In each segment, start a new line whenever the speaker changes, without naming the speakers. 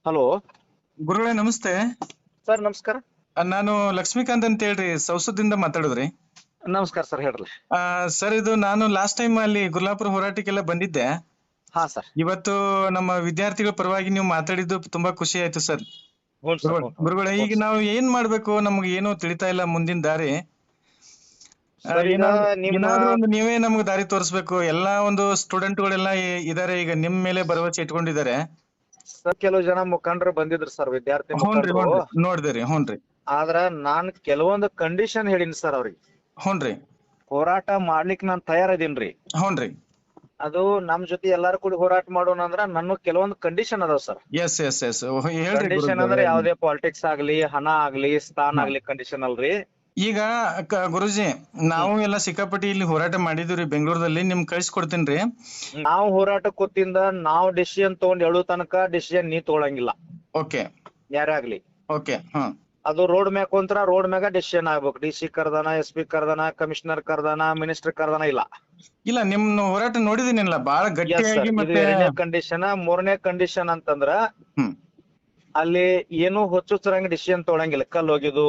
Hello
ಗುರುಗಳೇ ನಮಸ್ತೆ.
Sir, ನಮಸ್ಕಾರ.
ನಾನು ಲಕ್ಷ್ಮೀಕಾಂತ್ ಅಂತ ಹೇಳ್ರಿ ಸೌಸದಿಂದ ಮಾತಾಡುದ್ರಿ.
ನಮಸ್ಕಾರ ಸರ್, ಹೇಳ್ರಿ.
ಸರ್, ಇದು ನಾನು ಲಾಸ್ಟ್ ಟೈಮ್ ಅಲ್ಲಿ ಗುರ್ಲಾಪುರ ಹೋರಾಟಕ್ಕೆಲ್ಲ ಬಂದಿದ್ದೆ.
ಹಾ ಸರ್.
ಇವತ್ತು ನಮ್ಮ ವಿದ್ಯಾರ್ಥಿಗಳ ಪರವಾಗಿ ನೀವು ಮಾತಾಡಿದ್ದು ತುಂಬಾ ಖುಷಿ ಆಯ್ತು ಸರ್.
ಹ್ಞೂ ಸರ್, ಹ್ಞೂ
ಗುರುಗಳೇ,
ಹ್ಞೂ
ಈಗ
ಸರ್.
ನಾವು ಏನ್ ಮಾಡ್ಬೇಕು ನಮ್ಗೆ ಏನೋ ತಿಳಿತಾ ಇಲ್ಲ ಮುಂದಿನ ದಾರಿ.
ಸರ್, ಈಗ ನಿಮ್ಮ
ಏನಾದ್ರೂ ಒಂದು ನೀವೇ ನಮ್ಗೆ ದಾರಿ ತೋರಿಸ್ಬೇಕು. ಎಲ್ಲಾ ಒಂದು ಸ್ಟೂಡೆಂಟ್ ಗಳೆಲ್ಲ ಇದಾರೆ, ಈಗ ನಿಮ್ ಮೇಲೆ ಭರವಸೆ ಇಟ್ಕೊಂಡಿದ್ದಾರೆ.
ಸರ್, ಕೆಲವು ಜನ ಮುಖಂಡರು ಬಂದಿದ್ರು ಸರ್, ವಿದ್ಯಾರ್ಥಿ
ಹ್ಞೂನ್ರಿ
ಮುಖಂಡರು.
ಹ್ಞೂನ್ರಿ ನೋಡ್ದೇರಿ. ಹ್ಞೂನ್ರಿ
ಆದ್ರ ನಾನ್ ಕೆಲವೊಂದು ಕಂಡೀಷನ್ ಹೇಳಿನಿ ಸರ್ ಅವ್ರಿಗೆ.
ಹ್ಞೂನ್ರಿ
ಹೋರಾಟ ಮಾಡ್ಲಿಕ್ಕೆ ನಾನ್ ತಯಾರದೀನ್ರಿ.
ಹ್ಞೂನ್ರಿ
ಅದು ನಮ್ ಜೊತೆ ಎಲ್ಲಾರು ಕೂಡಿ ಹೋರಾಟ ಮಾಡೋಣ ಅಂದ್ರ ನನ್ನ ಕೆಲವೊಂದು ಕಂಡೀಷನ್ ಅದಾವ ಸರ್.
ಎಸ್ ಎಸ್ ಎಸ್ ಹೇಳ್ರಿ
ಕಂಡೀಷನ್ ಅಂದ್ರೆ
ಗುರುಗಳೇ.
ಯಾವ್ದೇ ಪಾಲಿಟಿಕ್ಸ್ ಆಗ್ಲಿ, ಹಣ ಆಗ್ಲಿ, ಸ್ಥಾನ ಆಗ್ಲಿ ಕಂಡೀಷನ್ ಅಲ್ರಿ.
ಈಗ ಗುರುಜಿ, ನಾವು ಎಲ್ಲ ಸಿಕ್ಕಾಪಟ್ಟಿ ಇಲ್ಲಿ ಹೋರಾಟ ಮಾಡಿದ್ವಿ ಬೆಂಗಳೂರಲ್ಲಿ. ನಿಮ್ ಕಳ್ಸಿಕೊಡ್ತೀನ್ರಿ.
ನಾವು ಹೋರಾಟ ಕೂತಿಂದ ನಾವು ಡಿಸಿಷನ್ ತಗೊಂಡ್ ಹೇಳೋ ತನಕ ಡಿಸಿಷನ್ ನೀ ತಗೊಳಂಗಿಲ್ಲ,
ಓಕೆ
ಯಾರೇ ಆಗ್ಲಿ.
ಓಕೆ. ಹ್ಮ್
ಅದು ರೋಡ್ ಮ್ಯಾಗ ಕುಂತ್ರ ರೋಡ್ ಮ್ಯಾಗ ಡಿಸಿಷನ್ ಆಗ್ಬೇಕು. ಡಿಸಿ ಕರ್ದಾನ, SP ಕರ್ದಾನ, ಕಮಿಷನರ್ ಕರ್ದಾನ, ಮಿನಿಸ್ಟರ್ ಕರ್ದಾನ ಇಲ್ಲ.
ಇಲ್ಲ, ನಿಮ್ ಹೋರಾಟ ನೋಡಿದೀನಿಲ್ಲ, ಬಹಳ
ಎಸ್
ಗಟ್ಟಿಯಾಗಿ.
ಸರ್, ಇದು
ಮತ್ತೆ
ಎರಡನೇ ಕಂಡೀಷನ್. ಮೂರನೇ ಕಂಡೀಷನ್ ಅಂತಂದ್ರ
ಹ್ಮ್
ಅಲ್ಲಿ ಏನು ಹೊಚ್ಚುಚ್ಚರಂಗ ಡಿಸಿಷನ್ ತೊಗೊಳಂಗಿಲ್ಲ. ಕಲ್ ಹೋಗಿದ್ದು,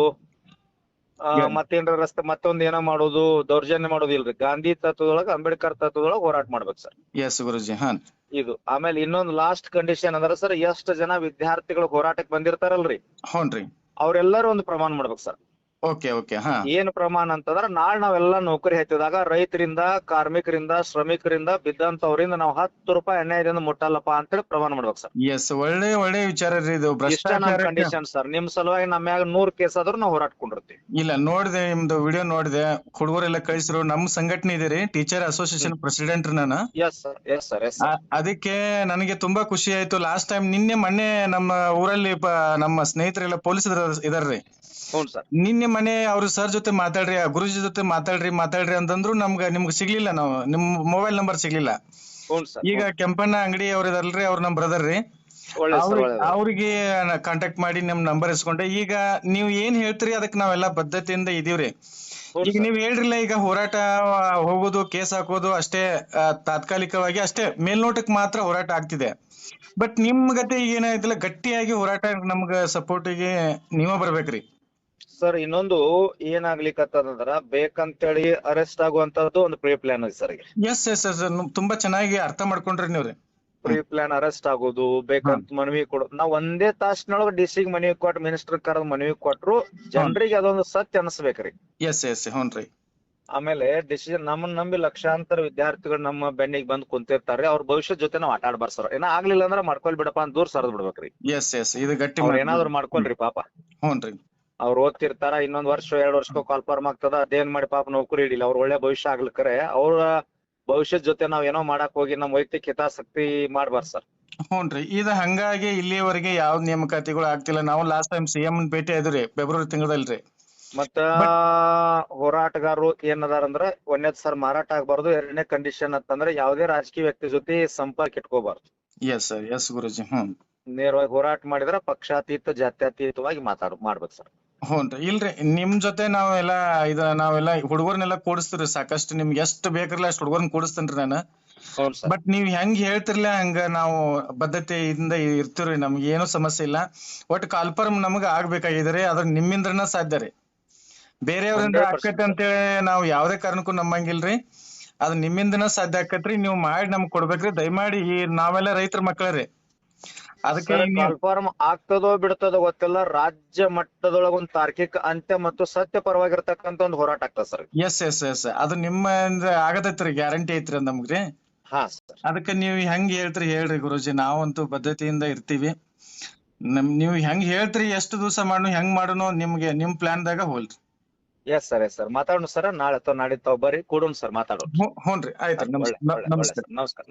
Yeah.
ಮತ್ತೇನ್ರ ರಸ್ತೆ ಮತ್ತೊಂದ್ ಏನೋ ಮಾಡೋದು, ದೌರ್ಜನ್ಯ ಮಾಡೋದು ಇಲ್ರಿ. ಗಾಂಧಿ ತತ್ವದೊಳಗ, ಅಂಬೇಡ್ಕರ್ ತತ್ವದೊಳಗ ಹೋರಾಟ ಮಾಡ್ಬೇಕು ಸರ್.
ಎಸ್ ಗುರುಜಿ. ಹಾ
ಇದು ಆಮೇಲೆ ಇನ್ನೊಂದು ಲಾಸ್ಟ್ ಕಂಡೀಷನ್ ಅಂದ್ರ ಸರ್, ಎಷ್ಟು ಜನ ವಿದ್ಯಾರ್ಥಿಗಳು ಹೋರಾಟಕ್ಕೆ ಬಂದಿರ್ತಾರಲ್ರಿ,
ಹ್ಞೂನ್ರಿ.
ಅವ್ರೆಲ್ಲರೂ ಒಂದು ಪ್ರಮಾಣ ಮಾಡ್ಬೇಕು ಸರ್.
Okay okay. ಹಾ
ಏನ್ ಪ್ರಮಾಣ ಅಂತಂದ್ರ, ನಾಳೆ ನಾವೆಲ್ಲಾ ನೌಕರಿ ಹತ್ತಿದಾಗ ರೈತರಿಂದ, ಕಾರ್ಮಿಕರಿಂದ, ಶ್ರಮಿಕರಿಂದ ಬಿದ್ದಂತವ್ರಿಂದ ನಾವು 10 ರೂಪಾಯಿ ಅನ್ಯಾಯದಿಂದ ಮುಟ್ಟಲ್ಲಪ್ಪ ಅಂತೇಳಿ ಪ್ರಮಾಣ ಮಾಡ್ಬೇಕು ಸರ್.
ಎಸ್, ಒಳ್ಳೆ ಒಳ್ಳೆ ವಿಚಾರ ರೀ ಇದು.
ಇಷ್ಟ ನಮ್
ಭ್ರಷ್ಟಾಚಾರ
ಕಂಡೀಷನ್ ಸರ್. ನಿಮ್ ಸಲುವಾಗಿ ನಮ್ಮ ಮ್ಯಾಗ 100 ಕೇಸ್ ಆದ್ರೂ ನಾವು ಹೋರಾಡ್ಕೊಂಡಿರ್ತೀವಿ.
ಇಲ್ಲ, ನೋಡಿದೆ ನಿಮ್ದು ವಿಡಿಯೋ ನೋಡಿದೆ. ಹುಡುಗರೆಲ್ಲ ಕಳಿಸಿರು. ನಮ್ ಸಂಘಟನೆ ಇದೆ ರೀ, ಟೀಚರ್ ಅಸೋಸಿಯೇಷನ್ ಪ್ರೆಸಿಡೆಂಟ್ ನಾನು.
S sir, yes sir, yes sir.
ಅದಕ್ಕೆ ನನಗೆ ತುಂಬಾ ಖುಷಿ ಆಯ್ತು. ಲಾಸ್ಟ್ ಟೈಮ್ ಮೊನ್ನೆ ನಮ್ಮ ಊರಲ್ಲಿ ನಮ್ಮ ಸ್ನೇಹಿತರೆಲ್ಲ ಪೊಲೀಸ್ ಇದಾರ್ರಿ.
ಹ್ಞೂ ಸರ್.
ನಿನ್ನೆ ಮನೆ ಅವ್ರ ಸರ್ ಜೊತೆ ಮಾತಾಡ್ರಿ, ಆ ಗುರುಜಿ ಜೊತೆ ಮಾತಾಡ್ರಿ ಅಂತಂದ್ರು. ನಿಮ್ಗೆ ಸಿಗ್ಲಿಲ್ಲ, ನಾವು ನಿಮ್ ಮೊಬೈಲ್ ನಂಬರ್ ಸಿಗ್ಲಿಲ್ಲ.
ಹ್ಞೂ ಸರ್.
ಈಗ ಕೆಂಪಣ್ಣ ಅಂಗಡಿ ಅವ್ರ ಇದಲ್ರಿ, ಅವ್ರ ನಮ್ ಬ್ರದರ್ ರೀ.
ಒಳ್ಳೆ ಸರ್, ಒಳ್ಳೆ.
ಅವ್ರಿಗೆ ಕಾಂಟ್ಯಾಕ್ಟ್ ಮಾಡಿ ನಿಮ್ ನಂಬರ್ ಇಸ್ಕೊಂಡೆ. ಈಗ ನೀವ್ ಏನ್ ಹೇಳ್ತೀರಿ ಅದಕ್ಕೆ ನಾವೆಲ್ಲ ಬದ್ಧತೆಯಿಂದ ಇದೀವ್ರಿ. ಈಗ ನೀವ್ ಹೇಳ್ರಿಲ್ಲ, ಈಗ ಹೋರಾಟ ಹೋಗೋದು, ಕೇಸ್ ಹಾಕೋದು ಅಷ್ಟೇ, ತಾತ್ಕಾಲಿಕವಾಗಿ ಅಷ್ಟೇ, ಮೇಲ್ನೋಟಕ್ಕೆ ಮಾತ್ರ ಹೋರಾಟ ಆಗ್ತಿದೆ. ಬಟ್ ನಿಮ್ ಗತೆ ಈಗ ಏನಾಯ್ತಿಲ್ಲ, ಗಟ್ಟಿಯಾಗಿ ಹೋರಾಟ ನಮ್ಗ ಸಪೋರ್ಟಿಗೆ ನೀವ ಬರ್ಬೇಕ್ರಿ
ಸರ್. ಇನ್ನೊಂದು ಏನಾಗ್ಲಿಕ್ಕತ್ತಂದ್ರ, ಬೇಕಂತೇಳಿ ಅರೆಸ್ಟ್ ಆಗುವಂತದ್ದು ಒಂದು ಪ್ರೀ ಪ್ಲಾನ್ ಇದೆ ಸರ್.
ಎಸ್ ಎಸ್ ಎಸ್ ತುಂಬಾ ಚೆನ್ನಾಗಿ ಅರ್ಥ ಮಾಡ್ಕೊಂಡ್ರಿ ನೀವ್ರಿ.
ಪ್ರೀ ಪ್ಲಾನ್ ಅರೆಸ್ಟ್ ಆಗೋದು, ಬೇಕಂತ ಮನವಿ ಕೊಡೋದು. ನಾವ್ ಒಂದೇ ತಾಸಿನೊಳಗ ಡಿಸಿಗ್ ಮನವಿ ಕೊಟ್ಟು, ಮಿನಿಸ್ಟರ್ ಕರೆದ್ ಮನವಿ ಕೊಟ್ರು ಜನರಿಗೆ ಅದೊಂದು ಸತ್ಯ ಅನ್ಸ್ಬೇಕ್ರಿ.
ಎಸ್ ಎಸ್ ಹ್ಞೂನ್ರಿ.
ಆಮೇಲೆ ಡಿಸಿಷನ್ ನಮ್ಮನ್ನ ನಂಬಿ ಲಕ್ಷಾಂತರ ವಿದ್ಯಾರ್ಥಿಗಳು ನಮ್ಮ ಬೆನ್ನಿಗೆ ಬಂದ್ ಕುಂತಿರ್ತಾರೆ. ಅವ್ರ ಭವಿಷ್ಯದ ಜೊತೆ ನಾವ್ ಆಟ ಆಡ್ಬಾರ್ದು ಸರ್. ಏನೋ ಆಗ್ಲಿಲ್ಲ ಅಂದ್ರ ಮಾಡ್ಕೊಲ್ ಬಿಡಪ್ಪ ಅಂತ ದೂರ ಸರದ್ ಬಿಡ್ಬೇಕ್ರಿ.
ಎಸ್ ಎಸ್ ಇದು ಗಟ್ಟಿ
ಅವ್ರ ಏನಾದ್ರು ಮಾಡ್ಕೊಳ್ರಿ ಪಾಪ.
ಹ್ಞೂನ್ರಿ.
ಅವ್ರು ಓದ್ತಿರ್ತಾರ, ಇನ್ನೊಂದ್ ವರ್ಷ 2 ವರ್ಷಕ್ಕೂ ಕಾಲ್ಫಾರ್ಮ್ ಆಗ್ತದ, ಅದೇನ್ ಮಾಡಿ ಪಾಪ ನೌಕರಿ ಹಿಡಿಲ್ಲ. ಅವ್ರ ಒಳ್ಳೆ ಭವಿಷ್ಯ ಆಗ್ಲಿಕ್ಕರೆ ಅವ್ರ ಭವಿಷ್ಯದ ಜೊತೆ ನಾವ್ ಏನೋ ಮಾಡಕ್ ಹೋಗಿ ನಮ್ ವೈಯಕ್ತಿಕ ಹಿತಾಸಕ್ತಿ ಮಾಡ್ಬಾರ್ದು ಸರ್.
ಹ್ಞೂನ್ರಿ. ಇದು ಹಂಗಾಗಿ ಇಲ್ಲಿಯವರೆಗೆ ಯಾವ ನೇಮಕಾತಿಗಳು ಆಗ್ತಿಲ್ಲ. ನಾವು ಲಾಸ್ಟ್ ಟೈಮ್ CM ಭೇಟಿ ಆದ್ರಿ ಫೆಬ್ರವರಿ ತಿಂಗಳಲ್ರಿ.
ಮತ್ತ ಹೋರಾಟಗಾರರು ಏನದಾರಂದ್ರ, ಒಂದೇದ್ ಸರ್ ಮಾರಾಟ ಆಗ್ಬಾರ್ದು. ಎರಡನೇ ಕಂಡೀಷನ್ ಅಂತಂದ್ರೆ ಯಾವುದೇ ರಾಜಕೀಯ ವ್ಯಕ್ತಿ ಜೊತೆ ಸಂಪರ್ಕ ಇಟ್ಕೋಬಾರ್ದು.
ಎಸ್ ಸರ್, ಎಸ್ ಗುರುಜಿ.
ನೇರವಾಗಿ ಹೋರಾಟ ಮಾಡಿದ್ರ ಪಕ್ಷಾತೀತ, ಜಾತ್ಯತೀತವಾಗಿ ಮಾಡ್ಬೇಕು ಸರ್.
ಹ್ಞೂನ್ರಿ. ಇಲ್ರಿ, ನಿಮ್ ಜೊತೆ ನಾವೆಲ್ಲ ಹುಡುಗರ್ನೆಲ್ಲ ಕೂಡಿಸ್ತೀರಿ ಸಾಕಷ್ಟು. ನಿಮ್ಗೆ ಎಷ್ಟು ಬೇಕಿರಲ್ಲ ಅಷ್ಟು ಹುಡುಗರ್ನ ಕೂಡಿಸ್ತೇನ್ರಿ ನಾನು. ಬಟ್ ನೀವ್ ಹೆಂಗ್ ಹೇಳ್ತಿರ್ಲ ಹಂಗ ನಾವು ಬದ್ಧತೆಯಿಂದ ಇರ್ತೀವ್ರಿ. ನಮ್ಗೆ ಏನು ಸಮಸ್ಯೆ ಇಲ್ಲ. ಒಟ್ಟು ಕಾಲ್ಫರ್ಮ್ ನಮಗ ಆಗ್ಬೇಕಾಗಿದ್ರಿ, ಅದ್ರ ನಿಮ್ಮಿಂದ್ರನ ಸಾಧ್ಯ ರೀ. ಬೇರೆಯವ್ರಿಂದ
100%
ಆಕೈತಿ ಅಂತೇಳಿ ನಾವು ಯಾವ್ದೇ ಕಾರಣಕ್ಕೂ ನಂಬಂಗಿಲ್ರಿ. ಅದ್ ನಿಮ್ಮಿಂದನ ಸಾಧ್ಯ ಆಕತ್ರಿ. ನೀವು ಮಾಡಿ ನಮ್ಗ್ ಕೊಡ್ಬೇಕ್ರಿ ದಯಮಾಡಿ. ನಾವೆಲ್ಲ ರೈತರ ಮಕ್ಕಳ್ರಿ. ಅದಕ್ಕೆ
ಕಾಲ್ಫಾರ್ಮ್ ಆಗ್ತದೋ ಬಿಡ್ತದೋ ಗೊತ್ತಿಲ್ಲ. ರಾಜ್ಯ ಮಟ್ಟದೊಳಗ ಒಂದು ತಾರ್ಕಿಕ ಅಂತ್ಯ ಮತ್ತು ಸತ್ಯ ಪರವಾಗಿರ್ತಕ್ಕಂತ ಒಂದು ಹೋರಾಟ ಆಗ್ತದ ಸರ್.
ಎಸ್ ಎಸ್ ಎಸ್ ಅದು ನಿಮ್ಮ ಆಗತೈತ್ರಿ, ಗ್ಯಾರಂಟಿ ಐತ್ರಿ ನಮ್ಗ್ರಿ.
ಹಾ ಸರ್.
ಅದಕ್ಕೆ ನೀವ್ ಹೆಂಗ್ ಹೇಳ್ತೀರಿ ಹೇಳ್ರಿ ಗುರುಜಿ, ನಾವಂತೂ ಬದ್ಧತೆಯಿಂದ ಇರ್ತೀವಿ. ನೀವ್ ಹೆಂಗ್ ಹೇಳ್ತೀರಿ, ಎಷ್ಟು ದಿವಸ ಮಾಡೋಣ, ಹೆಂಗ್ ಮಾಡೋಣ, ನಿಮ್ ಪ್ಲಾನ್ ದಾಗ ಹೋಲ್ರಿ.
Yes sir, yes sir. ಮಾತಾಡೋಣ ಸರ್. ನಾಳೆ ಅಥವಾ ನಾಡಿದ್ದು ತಾವ್ ಬರ್ರಿ, ಕೂಡೋಣ ಸರ್, ಮಾತಾಡೋಣ.
ಹ್ಞೂನ್ರಿ. ಆಯ್ತು. ನಮಸ್ಕಾರ.
ನಮಸ್ಕಾರ.